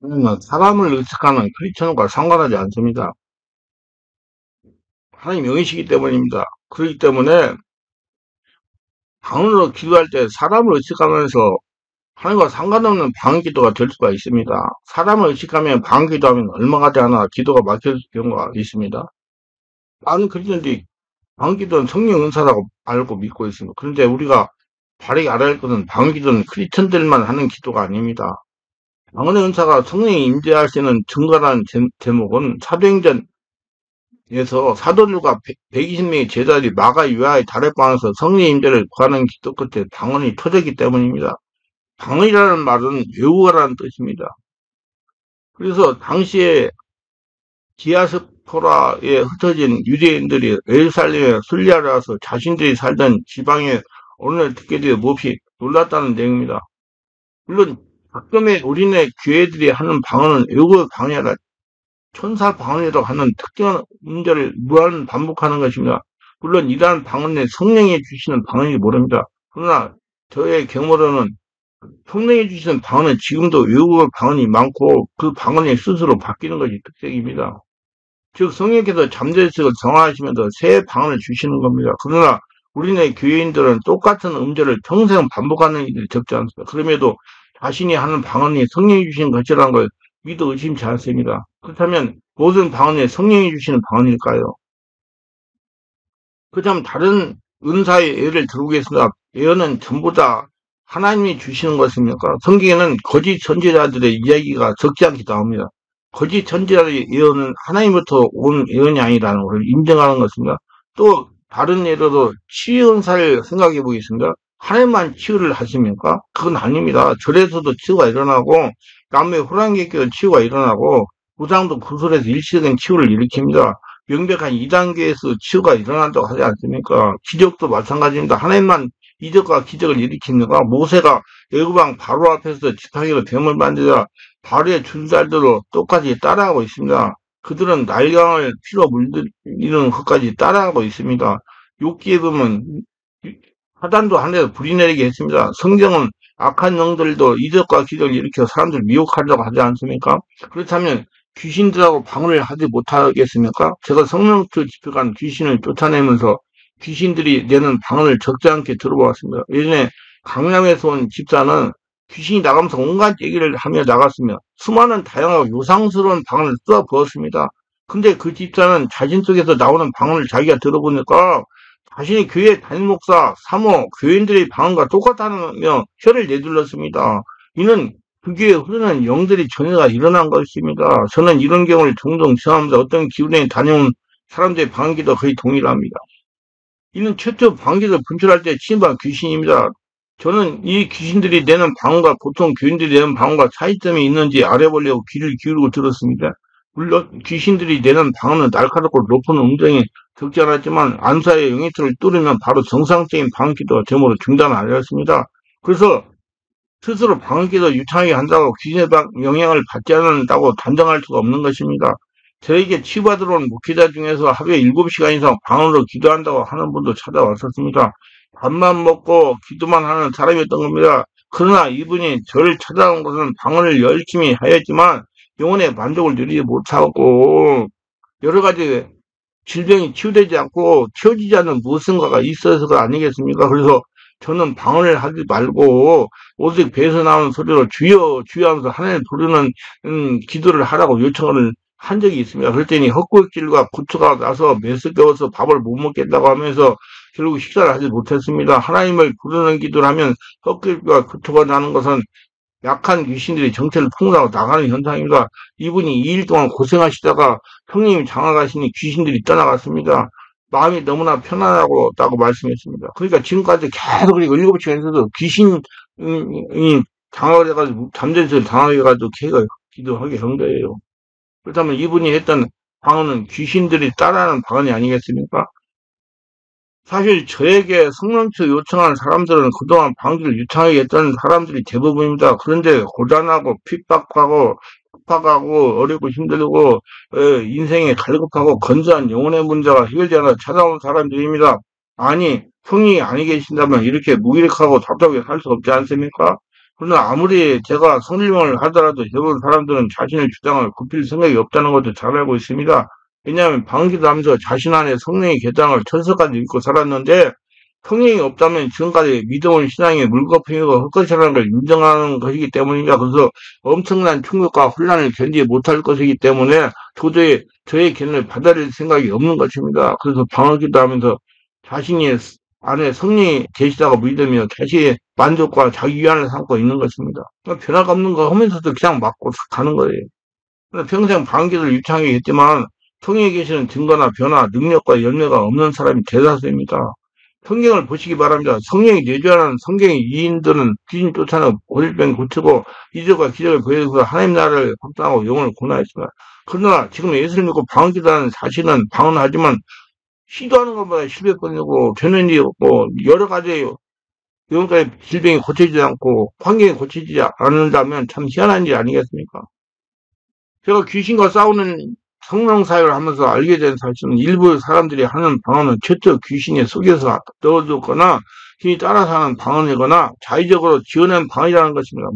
하나님은 사람을 의식하는 크리스천과 상관하지 않습니다. 하나님 영이시기 때문입니다. 그렇기 때문에 방언으로 기도할 때 사람을 의식하면서 하나님과 상관없는 방언 기도가 될 수가 있습니다. 사람을 의식하면 방언 기도하면 얼마가 되나 기도가 막힐 경우가 있습니다. 많은 크리스천들이 방언 기도는 성령 은사라고 알고 믿고 있습니다. 그런데 우리가 바르게 알아야 할 것은 방언 기도는 크리스천들만 하는 기도가 아닙니다. 방언의 은사가 성령이 임재할 수 있는 증거라는 제목은 사도행전에서 사도들과 120명의 제자들이 마가 유하의 다락방에서 성령의 임재를 구하는 기도 끝에 방언이 터졌기 때문입니다. 방언이라는 말은 외우어라는 뜻입니다. 그래서 당시에 디아스포라에 흩어진 유대인들이 예루살렘에 순례하러 와서 자신들이 살던 지방에 오늘 듣게 되어 몹시 놀랐다는 내용입니다. 물론 가끔의 우리네 교회들이 하는 방언은 외국어 방언이 아니라 천사 방언이라고 하는 특정한 음절을 무한 반복하는 것입니다. 물론 이러한 방언에 성령이 주시는 방언이 모릅니다. 그러나 저의 경험으로는 성령이 주시는 방언은 지금도 외국어 방언이 많고 그 방언이 스스로 바뀌는 것이 특색입니다. 즉 성령께서 잠재의식을 정화하시면서 새 방언을 주시는 겁니다. 그러나 우리네 교회인들은 똑같은 음절을 평생 반복하는 일이 적지 않습니다. 그럼에도 자신이 하는 방언이 성령이 주신 것이라는 걸 믿어 의심치 않습니다. 그렇다면 모든 방언이 성령이 주시는 방언일까요? 그렇다면 다른 은사의 예를 들어보겠습니다. 예언은 전부 다 하나님이 주시는 것입니까? 성경에는 거짓 선지자들의 이야기가 적지 않게 나옵니다. 거짓 선지자의 예언은 하나님부터 온 예언이 아니라는 것을 인정하는 것입니다. 또 다른 예로도 치유 은사를 생각해 보겠습니다. 하나님만 치유를 하십니까? 그건 아닙니다. 절에서도 치유가 일어나고 남의 호랑이에게도 치유가 일어나고 무당도 구슬에서 일시적인 치유를 일으킵니다. 명백한 이단계에서 치유가 일어난다고 하지 않습니까? 기적도 마찬가지입니다. 하나님만 이적과 기적을 일으킵니까? 모세가 애굽왕 바로 앞에서 지팡이로 뱀을 만들자 바로의 줄살들로 똑같이 따라하고 있습니다. 그들은 날강을 피로 물들이는 것까지 따라하고 있습니다. 욥기에 보면 사단도 하늘에서 불이 내리게 했습니다. 성경은 악한 영들도 이적과 기적을 일으켜 사람들 미혹하려고 하지 않습니까? 그렇다면 귀신들하고 방언을 하지 못하겠습니까? 제가 성령투 집회관 귀신을 쫓아내면서 귀신들이 내는 방언을 적지 않게 들어보았습니다. 예전에 강남에서 온 집사는 귀신이 나가면서 온갖 얘기를 하며 나갔으며 수많은 다양하고 요상스러운 방언을 쏟아부었습니다. 근데 그 집사는 자신 속에서 나오는 방언을 자기가 들어보니까 자신이 교회 담임 목사, 사모, 교인들의 방언과 똑같다며 혀를 내둘렀습니다. 이는 그 교회에 흐르는 영들이 전해가 일어난 것입니다. 저는 이런 경우를 종종 경험합니다. 어떤 기운에 다녀온 사람들의 방언기도 거의 동일합니다. 이는 최초 방언기를 분출할 때 침입한 귀신입니다. 저는 이 귀신들이 내는 방언과 보통 교인들이 내는 방언과 차이점이 있는지 알아보려고 귀를 기울이고 들었습니다. 물론 귀신들이 내는 방언은 날카롭고 높은 음정이 적지 않았지만 안사의 영역들을 뚫으면 바로 정상적인 방언기도가 되므로 중단하였습니다. 그래서 스스로 방언기도 유창하게 한다고 귀신의 영향을 받지 않는다고 단정할 수가 없는 것입니다. 저에게 치유받으러 온 목회자 중에서 하루에 7시간 이상 방언으로 기도한다고 하는 분도 찾아왔었습니다. 밥만 먹고 기도만 하는 사람이었던 겁니다. 그러나 이분이 저를 찾아온 것은 방언을 열심히 하였지만 영혼의 만족을 누리지 못하고 여러 가지 질병이 치유되지 않고 치워지지 않는 무엇인가가 있어서가 아니겠습니까? 그래서 저는 방언을 하지 말고 오직 배에서 나오는 소리로 주여 주여 하면서 하나님을 부르는 기도를 하라고 요청을 한 적이 있습니다. 그랬더니 헛구역질과 구토가 나서 메스꺼워서 밥을 못 먹겠다고 하면서 결국 식사를 하지 못했습니다. 하나님을 부르는 기도를 하면 헛구역질과 구토가 나는 것은 약한 귀신들이 정체를 폭로하고 나가는 현상입니다. 이분이 2일 동안 고생하시다가 형님이 장화가시니 귀신들이 떠나갔습니다. 마음이 너무나 편안하다고 말씀했습니다. 그러니까 지금까지 계속 그리고 7시간에서도 귀신이 장화가 돼가지고 잠재에서 당하게가지고 걔가 기도하게 한 거예요. 그렇다면 이분이 했던 방언은 귀신들이 따라하는 방언이 아니겠습니까? 사실 저에게 성령투 요청한 사람들은 그동안 방귀를 유창하게 했던 사람들이 대부분입니다. 그런데 고단하고 핍박하고 핍박하고 어렵고 힘들고 인생에 갈급하고 건조한 영혼의 문제가 해결되지 않아 찾아온 사람들입니다. 아니 성령이 아니 계신다면 이렇게 무기력하고 답답하게 살 수 없지 않습니까? 그러나 아무리 제가 성질명을 하더라도 대부분 사람들은 자신의 주장을 굽힐 생각이 없다는 것도 잘 알고 있습니다. 왜냐하면 방기도 하면서 자신 안에 성령의 개장을 천서까지 믿고 살았는데 성령이 없다면 지금까지 믿어온 신앙이 물거품이고 헛것이라는 걸 인정하는 것이기 때문입니다. 그래서 엄청난 충격과 혼란을 견디지 못할 것이기 때문에 도저히 저의 견해를 받아들일 생각이 없는 것입니다. 그래서 방언기도 하면서 자신이 안에 성령이 계시다고 믿으며 자신의 만족과 자기 위안을 삼고 있는 것입니다. 그러니까 변화가 없는 거 하면서도 그냥 맞고 가는 거예요. 평생 방언기도를 유창하게 했지만 성령이 계시는 증거나 변화, 능력과 열매가 없는 사람이 대다수입니다. 성경을 보시기 바랍니다. 성령이 내주하는 성경의 이인들은 귀신 쫓아내고 고질병 고치고 이적과 기적을 보여줘서 하나님 나라를 확장하고 영혼을 구원하였습니다. 그러나 지금 예수를 믿고 방언기도하는 자신은 방언하지만 시도하는 것보다 실패뿐이고 되는 없고 여러 가지 영혼까지 질병이 고쳐지지 않고 환경이 고쳐지지 않는다면 참 희한한 일 아니겠습니까? 제가 귀신과 싸우는 성령 사역을 하면서 알게 된 사실은 일부 사람들이 하는 방언은 최초 귀신이 속여서 넣어줬거나 귀신이 따라서 하는 방언이거나 자의적으로 지어낸 방언이라는 것입니다.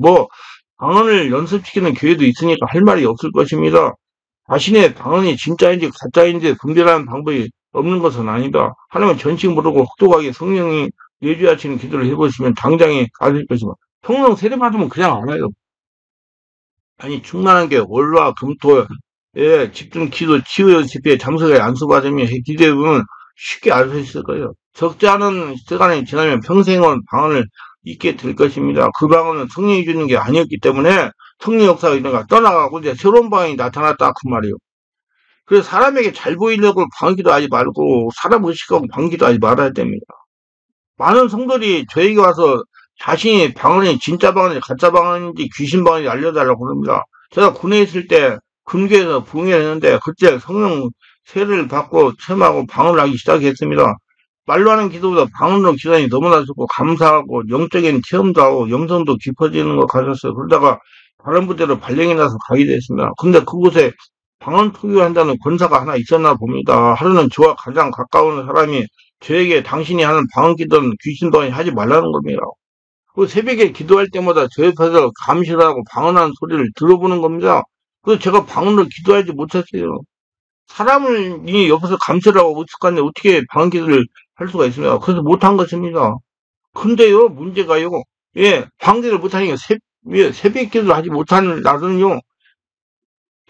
방언을 연습시키는 교회도 있으니까 할 말이 없을 것입니다. 자신의 방언이 진짜인지 가짜인지 분별하는 방법이 없는 것은 아니다. 하나님은 전식 모르고 혹독하게 성령이 내주하시는 기도를 해보시면 당장에 아실 것입니다. 성령 세례 받으면 그냥 안 해요. 아니 충만한 게 월화 금토에 집중 기도 치유 연습에 참석에 안수받으며 기도해보면 쉽게 알 수 있을 거예요. 적지 않은 시간이 지나면 평생은 방언을 잊게 될 것입니다. 그 방언은 성령이 주는 게 아니었기 때문에 성령 역사가 있는가 떠나가고 이제 새로운 방언이 나타났다 그 말이에요. 그래서 사람에게 잘 보이려고 방언기도 하지 말고 사람 의식하고 방언기도 하지 말아야 됩니다. 많은 성도들이 저에게 와서 자신이 방언이 진짜 방언인지 가짜 방언인지 귀신 방언인지 알려달라고 그럽니다. 제가 군에 있을 때 근교에서 부흥회를 했는데 그때 성령 세례를 받고 체험하고 방언을 하기 시작했습니다. 말로 하는 기도보다 방언으로 기도하니 너무나 좋고 감사하고 영적인 체험도 하고 영성도 깊어지는 것 같았어요. 그러다가 다른 부대로 발령이 나서 가게 됐습니다. 근데 그곳에 방언 투기한다는 권사가 하나 있었나 봅니다. 하루는 저와 가장 가까운 사람이 저에게 당신이 하는 방언 기도는 귀신 방언이 하지 말라는 겁니다. 그 새벽에 기도할 때마다 저 옆에서 감시하고 방언하는 소리를 들어보는 겁니다. 그래서 제가 방언으로 기도하지 못했어요. 사람을 이 옆에서 감시를 하고 어떡하는데 어떻게 방언 기도를 할 수가 있습니까? 그래서 못한 것입니다. 근데요, 문제가요, 방기를 못하니까 새벽 기도를 하지 못하는 날은요,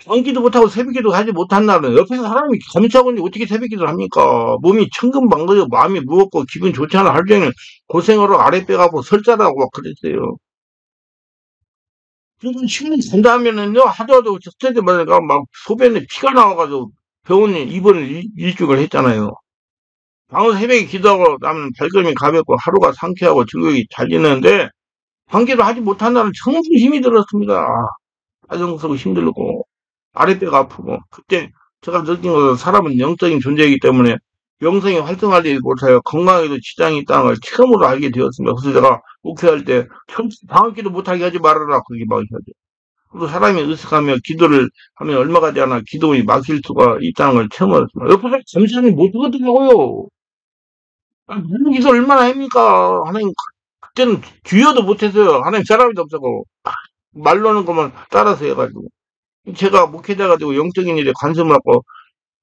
방기도 못하고 새벽 기도 하지 못한 날은 옆에서 사람이 감시하고 있는데 어떻게 새벽 기도를 합니까? 몸이 천근만근해서 마음이 무겁고 기분 좋지 않아 하루 종일 고생하러 아랫배가 아프고 설사하고 막 그랬어요. 그리고 시간이 잔다 하면은요, 하도 스트레스 받으니까 막 소변에 피가 나와가지고 병원에 입원을 일주일 했잖아요. 방은 새벽에 기도하고 나면 발걸음이 가볍고 하루가 상쾌하고 즐겁게 잘 지내는데 방기도 하지 못한 날은 정말 힘이 들었습니다. 가정스럽고 힘들고 아랫배가 아프고 그때 제가 느낀 것은 사람은 영적인 존재이기 때문에 영성이 활성화되지 못하여 건강에도 지장이 있다는 걸 처음으로 알게 되었습니다. 그래서 제가 목회할 때 방언기도 못하게 하지 말아라 그게 막 하죠. 그리고 사람이 의식하며 기도를 하면 얼마가 되나 기도가 막힐 수가 있다는 걸 처음 알았습니다. 옆에서 잠시만요 못 하거든요. 무슨 기도 얼마나 합니까? 하나님 그때는 주여도 못했어요. 하나님 사람도 없었고 말로는 것만 따라서 해가지고 제가 목회자가 되고 영적인 일에 관심을 갖고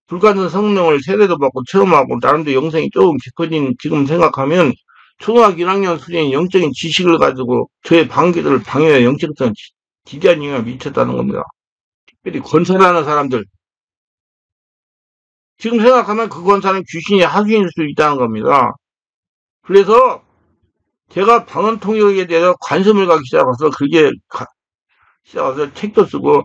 불가능 성령을 세례도 받고 체험하고 나름대로 영성이 조금 깊어진 지금 생각하면 초등학교 1학년 수준의 영적인 지식을 가지고 저의 방기들을 방해해 영적성 기대한 영향을 미쳤다는 겁니다. 특별히 권사라는 사람들 지금 생각하면 그 권사는 귀신이 하수인일 수 있다는 겁니다. 그래서 제가 방언 통역에 대해서 관심을 갖기 시작해서 시작해서 책도 쓰고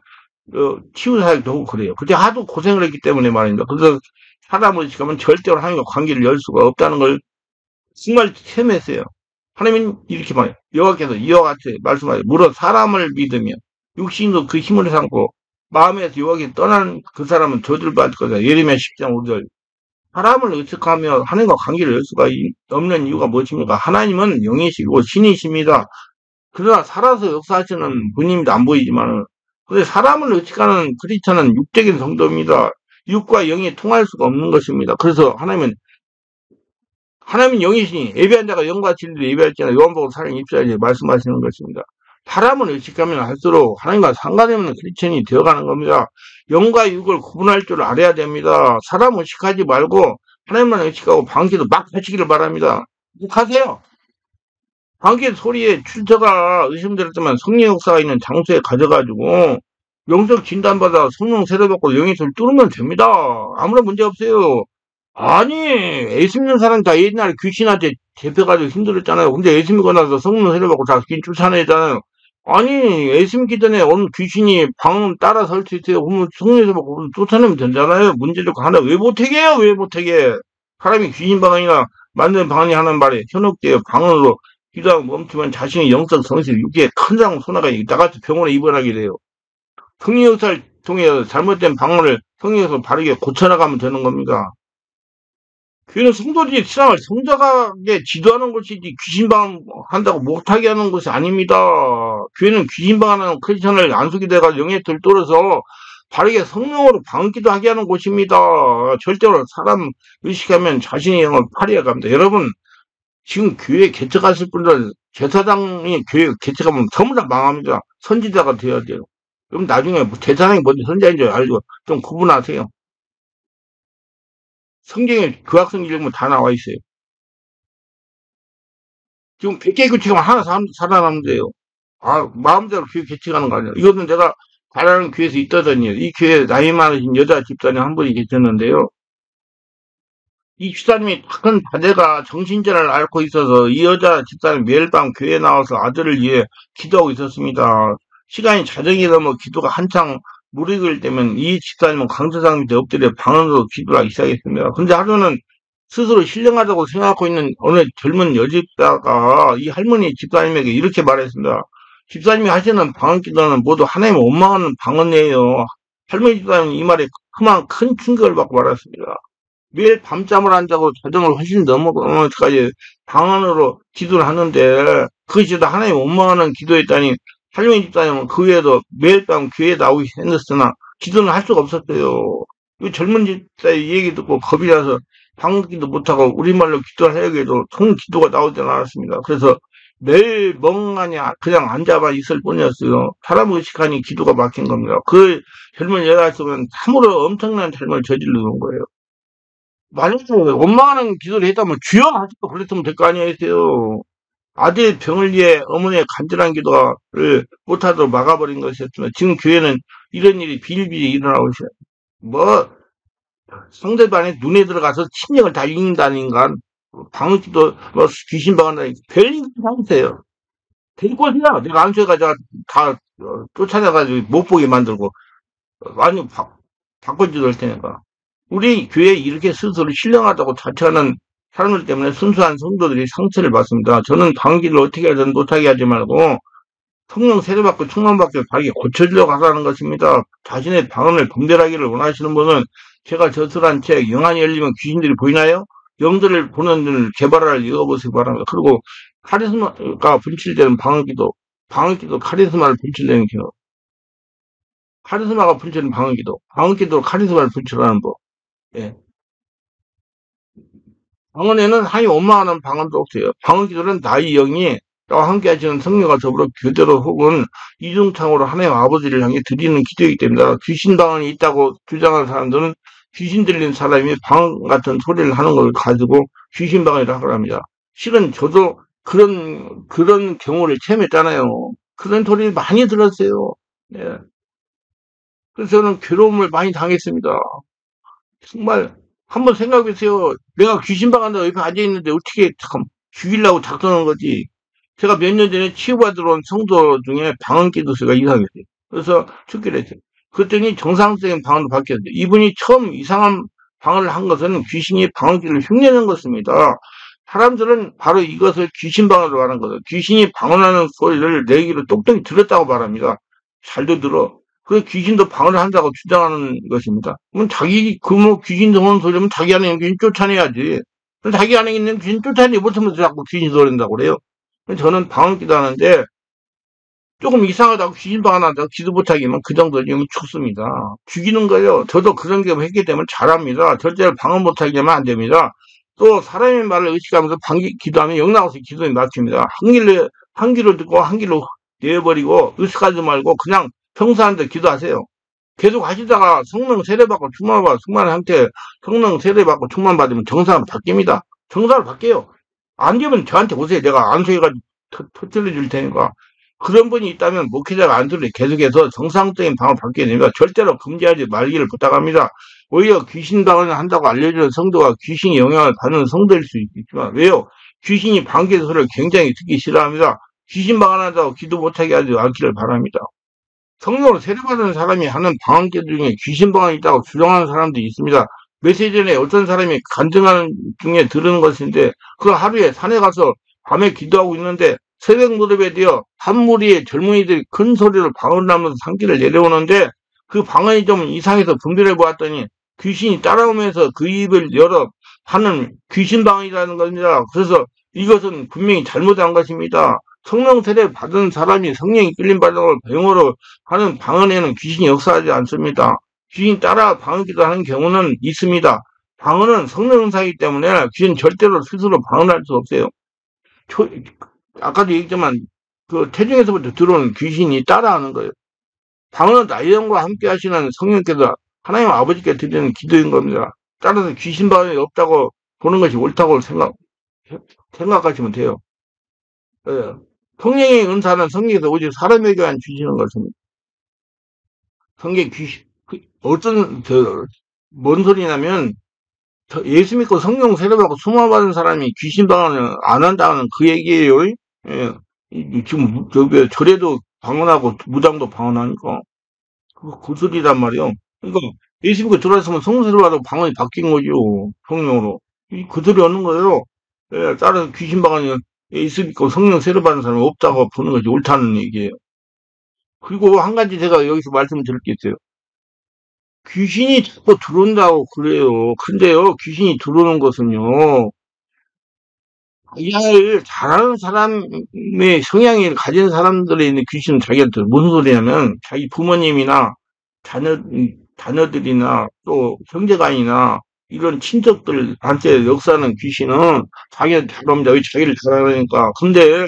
치유사역도 하고 그래요. 그때 하도 고생을 했기 때문에 말입니다. 그래서 사람을 지금은 절대로 하나님과 관계를 열 수가 없다는 걸 정말 체험했어요. 하나님은 이렇게 말해요. 여호와께서 이와 같이 말씀하세요. 물어 사람을 믿으며 육신도 그 힘을 삼고 마음에서 여호와께 떠난 그 사람은 저주를 받을 거다. 예레미야 10장 5절. 사람을 의식하며 하나님과 관계를 열 수가 없는 이유가 무엇입니까? 하나님은 영이시고 신이십니다. 그러나 살아서 역사하시는 분입니다. 안 보이지만은. 근데 사람을 의식하는 크리스천은 육적인 성도입니다. 육과 영이 통할 수가 없는 것입니다. 그래서 하나님은 영이시니 예배한 자가 영과 진리로 예배할지나 요한복음 4장 24절에 말씀하시는 것입니다. 사람을 의식하면 할수록 하나님과 상관이 없는 크리스천이 되어가는 겁니다. 영과 육을 구분할 줄 알아야 됩니다. 사람 의식하지 말고 하나님만 의식하고 방귀도 막 하시기를 바랍니다. 하세요. 방귀 소리에 출처가 의심되었지만 성령 역사가 있는 장소에 가져가지고 영적 진단받아 성령 세례받고 영의 소리 뚫으면 됩니다. 아무런 문제 없어요. 아니, 예수 믿는 사람 다 옛날에 귀신한테 잡혀가지고 힘들었잖아요. 근데 예수 믿고 나서 성령 세례받고 다 귀신 쫓아내잖아요. 아니, 예수 믿기 전에 어느 귀신이 방 따라 설 수 있어요. 그러면 성령 세례받고 쫓아내면 되잖아요. 문제도 하나 왜 못하게 해요? 왜 못하게? 사람이 귀신 방언이나 만든 방언이 하는 말에 현혹되어 방언으로 기도하고 멈추면 자신의 영적 성실 육체에 큰 장 손해가 나같이 병원에 입원하게 돼요. 성령 역사를 통해 잘못된 방언을 성령에서 바르게 고쳐나가면 되는 겁니다. 교회는 성도들이 신앙을 성장하게 지도하는 것이지 귀신방 한다고 못하게 하는 것이 아닙니다. 교회는 귀신방하는 크리스천을 안속이 돼가지고 영의 틀 떨어서 바르게 성령으로 방기도 하게 하는 곳입니다. 절대로 사람 의식하면 자신의 영을 파리해 갑니다. 여러분, 지금 교회 개척하실 분들, 제사장이 교회 개척하면 전부 다 망합니다. 선지자가 되어야 돼요. 그럼 나중에 제사장이 뭔지 선지자인 줄 알고 좀 구분하세요. 성경에 구약성 읽으면 다 나와 있어요. 지금 100개 규칙은 하나 살아남는데요. 마음대로 교회 개척하는 거 아니에요. 이거는 내가 잘하는 교회에서 있다더니, 이 교회에 나이 많으신 여자 집사님 한 분이 계셨는데요. 이 집사님이 큰 자제가 정신질환을 앓고 있어서 이 여자 집사님 매일 밤 교회에 나와서 아들을 위해 기도하고 있었습니다. 시간이 자정이 넘어 기도가 한창 무르익을 때면 이 집사님은 강사장 밑에 엎드려 방언으로 기도를 하기 시작했습니다. 근데 하루는 스스로 신령하다고 생각하고 있는 어느 젊은 여집사가 이 할머니 집사님에게 이렇게 말했습니다. 집사님이 하시는 방언 기도는 모두 하나님을 원망하는 방언이에요. 할머니 집사님은 이 말에 큰 충격을 받고 말았습니다. 매일 밤잠을 안 자고 자정을 훨씬 넘어까지 방언으로 기도를 하는데 그것이 다 하나님 원망하는 기도였다니 할머니 집사님은 그 외에도 매일 밤 교회에 나오기 했으나 기도는 할 수가 없었대요. 이 젊은 집사의 얘기 듣고 겁이 나서 방언기도 못하고 우리말로 기도를 하려고 해도 통 기도가 나오지 않았습니다. 그래서 매일 멍하니 그냥 앉아만 있을 뿐이었어요. 사람 의식하니 기도가 막힌 겁니다. 그 젊은 여자였으면 참으로 엄청난 삶을 저지르는 거예요. 만약에 원망하는 기도를 했다면 주여 하시고 그랬으면 될 거 아니에요. 아들의 병을 위해 어머니의 간절한 기도를 못하도록 막아버린 것이었지만 지금 교회는 이런 일이 비일비재 일어나고 있어요. 뭐 상대방의 눈에 들어가서 침략을 다 이긴다는 인간 방언기도 뭐 귀신 방언다 별일 상태예요. 될 것이야. 내가 안수해가지고 다 쫓아내가지고 못 보게 만들고 많이 바꿔주도 할 테니까. 우리 교회에 이렇게 스스로 신령하다고 자처하는 사람들 때문에 순수한 성도들이 상처를 받습니다. 저는 방귀를 어떻게 하든 못하게 하지 말고 성령 세례받고 충만받고 바르게 고쳐주려고 하라는 것입니다. 자신의 방언을 분별하기를 원하시는 분은 제가 저술한 책 영안이 열리면 귀신들이 보이나요? 영들을 보는 눈을 개발할 읽어보시기 바랍니다. 그리고 카리스마가 분출되는 방언기도 카리스마를 분출되는 기도. 카리스마가 분출되는 방언기도 카리스마를 분출하는 법. 예. 방언에는 하나님 원망하는 방언도 없어요. 방언기도는 나의 영이 나와 함께 하시는 성령과 더불어 교대로 혹은 이중창으로 하나님 아버지를 향해 드리는 기도이기 때문에 귀신 방언이 있다고 주장하는 사람들은 귀신 들리는 사람이 방언 같은 소리를 하는 걸 가지고 귀신 방언이라고 합니다. 실은 저도 그런 경우를 체험했잖아요. 그런 소리를 많이 들었어요. 네. 그래서 저는 괴로움을 많이 당했습니다. 정말 한번 생각해보세요. 내가 귀신방한다고 옆에 앉아있는데 어떻게 참 죽이려고 작정한 거지. 제가 몇 년 전에 치유받으러 온 성도 중에 방언기도수가 이상했어요. 그래서 죽기로 했어요. 그랬더니 정상적인 방언으로 바뀌었어요. 이분이 처음 이상한 방언을 한 것은 귀신이 방언기를 흉내낸 것입니다. 사람들은 바로 이것을 귀신방언으로 하는 거죠. 귀신이 방언하는 소리를 내 귀로 똑똑히 들었다고 말합니다. 잘도 들어. 그 귀신도 방언을 한다고 주장하는 것입니다. 그럼 귀신 들어오는 소리면 자기 안에 있는 귀신 쫓아내야지. 그럼 자기 안에 있는 귀신 쫓아내지 못하면서 자꾸 귀신 소리낸다고 그래요. 저는 방언 기도하는데 조금 이상하다고 귀신 방언한다고 기도 못하기면 그 정도 좀 죽습니다. 죽이는 거예요. 저도 그런 경험 했기 때문에 잘합니다. 절대로 방언 못하게 하면 안 됩니다. 또 사람의 말을 의식하면서 기도하면 영 나와서 기도에 막힙니다. 한 귀로 듣고 한 귀로 내버리고 의식하지 말고 그냥 평소한테 기도하세요. 계속 하시다가 성령 세례받고 충만받아 충만한 상태 성령 세례받고 충만받으면 정상으로 바뀝니다. 정상으로 바뀌어요. 안 되면 저한테 오세요. 내가 안수해가지고 터뜨려 줄 테니까. 그런 분이 있다면 목회자가 안수를 계속해서 정상적인 방을 받게 됩니다. 절대로 금지하지 말기를 부탁합니다. 오히려 귀신 방언을 한다고 알려주는 성도가 귀신의 영향을 받는 성도일 수 있지만 왜요? 귀신이 방귀의 소리를 굉장히 듣기 싫어합니다. 귀신 방언한다고 기도 못하게 하지 않기를 바랍니다. 성령으로 세례받은 사람이 하는 방언기도 중에 귀신 방언이 있다고 주장하는 사람도 있습니다. 며칠 전에 어떤 사람이 간증하는 중에 들은 것인데 그 하루에 산에 가서 밤에 기도하고 있는데 새벽 무렵에 되어 한 무리의 젊은이들이 큰 소리로 방언을 하면서 산길을 내려오는데 그 방언이 좀 이상해서 분별해 보았더니 귀신이 따라오면서 그 입을 열어 하는 귀신 방언이라는 겁니다. 그래서 이것은 분명히 잘못한 것입니다. 성령 세례 받은 사람이 성령이 끌림 받은 걸 병으로 하는 방언에는 귀신이 역사하지 않습니다. 귀신이 따라 방언기도 하는 경우는 있습니다. 방언은 성령 은사이기 때문에 귀신 절대로 스스로 방언할 수 없어요. 아까도 얘기했지만 그 태중에서부터 들어오는 귀신이 따라하는 거예요. 방언은 나이령과 함께 하시는 성령께서 하나님 아버지께 드리는 기도인 겁니다. 따라서 귀신 방언이 없다고 보는 것이 옳다고 생각하시면 돼요. 예. 성령의 은사는 성령에서 오직 사람에게만 주시는 것입니다. 성경 귀신, 어떤, 뭔 소리냐면, 예수 믿고 성령 세례받고 수모받은 사람이 귀신 방언을 안 한다는 그 얘기예요. 예. 지금, 절에도 방언하고 무당도 방언하니까. 그 소리란 말이에요. 그러니까, 예수 믿고 들어왔으면 성령 세례받고 방언이 바뀐 거죠. 성령으로. 그 소리 없는 거예요. 예, 따라서 귀신 방언이 예수 믿고 성령 세례받은 사람이 없다고 보는 것이 옳다는 얘기예요. 그리고 한 가지 제가 여기서 말씀드릴 게 있어요. 귀신이 자꾸 들어온다고 그래요. 근데요, 귀신이 들어오는 것은요, 이해를 잘하는 사람의 성향을 가진 사람들의 있는 귀신은 자기한테 무슨 소리냐면, 자기 부모님이나 자녀들이나 또 형제간이나 이런 친척들한테 역사하는 귀신은 자기한테 잘 옵니다. 왜 자기를 잘 알으니까. 근데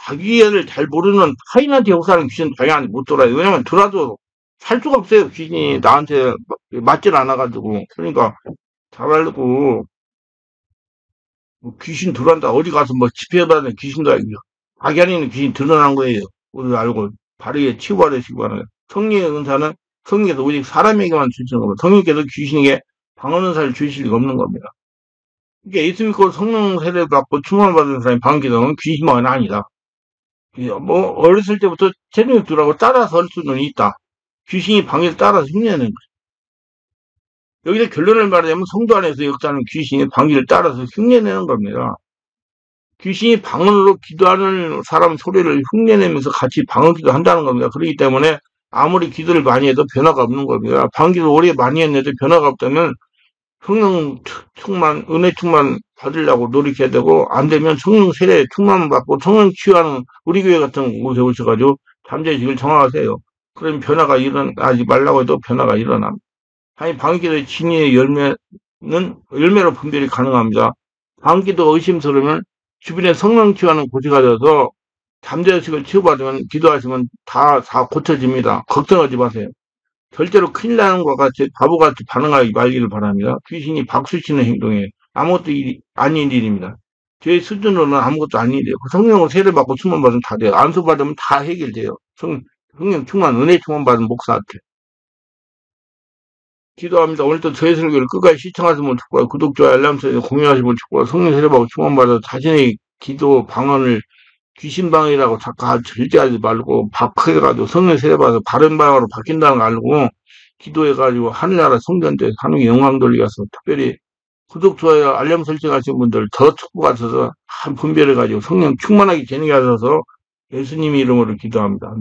자기를 잘 모르는 타인한테 역사하는 귀신은 자기한테 못 돌아요. 왜냐면 들어도 살 수가 없어요. 귀신이 나한테 맞질 않아가지고. 그러니까 잘 알고 뭐 귀신 들어간다. 어디 가서 뭐 집회하다 귀신도 알고 자기 안에 있는 귀신이 드러난 거예요. 우리 알고 바르게 치유받으시기 바랍니다. 성령의 은사는 성령께서 오직 사람에게만 주시는 겁니다. 성령께서 귀신에게 방언 은사를 주실 리가 없는 겁니다. 그러니까 예수 믿고 성령 세례 받고 충만 받은 사람이 방언기도는 귀신만은 아니다. 뭐 어렸을 때부터 체력들하고 따라서 할 수는 있다. 귀신이 방에서 따라서 흉내내는 거예요. 여기서 결론을 말하자면 성도 안에서 역사하는 귀신이 방귀를 따라서 흉내내는 겁니다. 귀신이 방언으로 기도하는 사람 소리를 흉내내면서 같이 방언기도 한다는 겁니다. 그렇기 때문에 아무리 기도를 많이 해도 변화가 없는 겁니다. 방귀를 오래 많이 했는데 변화가 없다면 성령 충만, 은혜 충만 받으려고 노력해야 되고, 안 되면 성령 세례 충만 받고 성령 치유하는 우리 교회 같은 곳에 오셔가지고 잠재의식을 정화하세요. 그럼 변화가 일어나지 말라고 해도 변화가 일어납니다. 아니, 방귀기도의 진리의 열매로 분별이 가능합니다. 방귀기도 의심스러우면 주변에 성령 치유하는 곳이 가져서 잠재의식을 치유받으면 기도하시면 다 고쳐집니다. 걱정하지 마세요. 절대로 큰일 나는 것 같이 바보같이 반응하지 말기를 바랍니다. 귀신이 박수치는 행동에 아무것도 아닌 일입니다. 제 수준으로는 아무것도 아닌 일이에요. 성령을 세례받고 충만받으면 다 돼요. 안수받으면 다 해결돼요. 성령 충만, 은혜 충만받은 목사한테. 기도합니다. 오늘도 저의 설교를 끝까지 시청하시면 좋고요. 구독, 좋아요, 알람 설정 공유하시면 좋고요. 성령 세례받고 충만받아 자신의 기도 방언을 귀신방이라고 자꾸 절대 하지 말고 박해가지고 성령 세례받아서 바른 방향으로 바뀐다는 거 알고 기도해가지고 하늘나라 성전대 하나님께 영광 돌리가서 특별히 구독, 좋아요, 알람 설정하신 분들 더 축복하셔서 한 분별해가지고 성령 충만하게 되게 하셔서 예수님 이름으로 기도합니다.